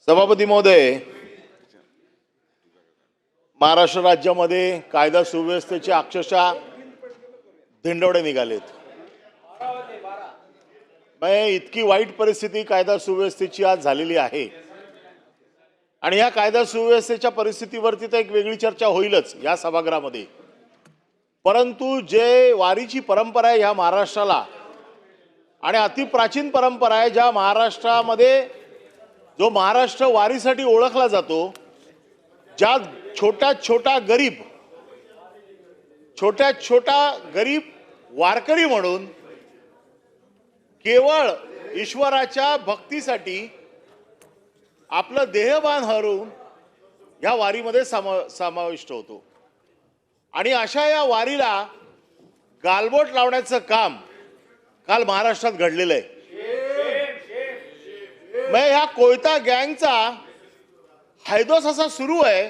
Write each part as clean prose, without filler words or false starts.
सभापती महोदय, महाराष्ट्र राज्यामध्ये कायदा सुव्यवस्थेचे अक्षरशः धिंडवडे निघालेत। इतकी वाईट परिस्थिती कायदा सुव्यवस्थेची आज झालेली आहे आणि या कायदा सुव्यवस्थेच्या परिस्थितीवरती तर एक वेगळी चर्चा होईलच या सभागृहामध्ये, परंतु जे वारीची परंपरा आहे या महाराष्ट्राला आणि अति प्राचीन परंपरा आहे ज्या महाराष्ट्रामध्ये जो महाराष्ट्र वारीसाठी ओळखला जातो, ज्या छोटा छोटा गरीब वारकरी म्हणून केवळ ईश्वराच्या भक्तीसाठी आपलं देहभान हरवून या वारीमध्ये समाविष्ट होतो आणि अशा या वारीला गालबोट लावण्याचं काम काल महाराष्ट्रात घडलेलं आहे। ह्या कोयता गँगचा हैदोस असा सुरू आहे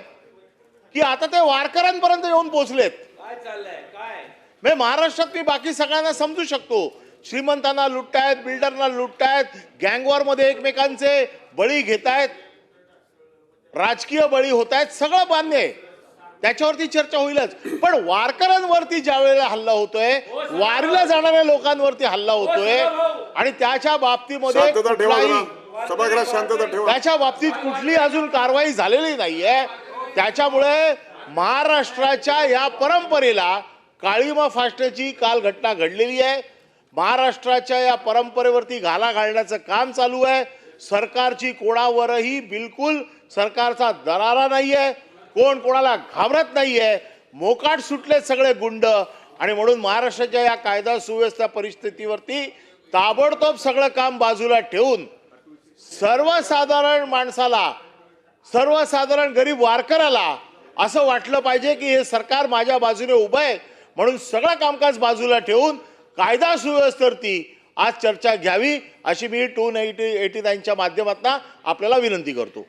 की आता ते वारकऱ्यांपर्यंत येऊन पोहोचलेत। काय चाललंय काय महाराष्ट्रात मी बाकी सगळ्यांना समजू शकतो, श्रीमंतांना लुटतायत, बिल्डरना लुटतायत, गँगवॉर मध्ये एकमेकांचे बळी घेतायत, राजकीय बळी होत आहेत, सगळं मान्य आहे, त्याच्यावरती चर्चा होईलच। पण वारकऱ्यांवरती ज्या वेळेला हल्ला होतोय, वारीला जाणाऱ्या लोकांवरती हल्ला होतोय आणि त्याच्या बाबतीमध्ये त्याच्या बाबतीत कुठली अजून कारवाई झालेली नाहीये। त्याच्यामुळे महाराष्ट्राच्या या परंपरेला काळीमा फासण्याची काल घटना घडलेली आहे। महाराष्ट्राच्या या परंपरेवरती घाला घालण्याचं काम चालू आहे। सरकारची कोणावरही बिलकुल सरकारचा दरारा नाहीये, कोण कोणाला घाबरत नाहीये, मोकाट सुटले सगळे गुंड आणि म्हणून महाराष्ट्राच्या या कायदा सुव्यवस्था परिस्थितीवरती ताबडतोब सगळं काम बाजूला ठेवून सर्वसाधारण माणसाला, सर्वसाधारण गरीब वारकऱ्याला असं वाटलं पाहिजे की हे सरकार माझ्या बाजूने उभं आहे, म्हणून सगळं कामकाज बाजूला ठेवून कायदा सुव्यवस्थेवरती आज चर्चा घ्यावी अशी मी 289च्या माध्यमातून आपल्याला विनंती करतो।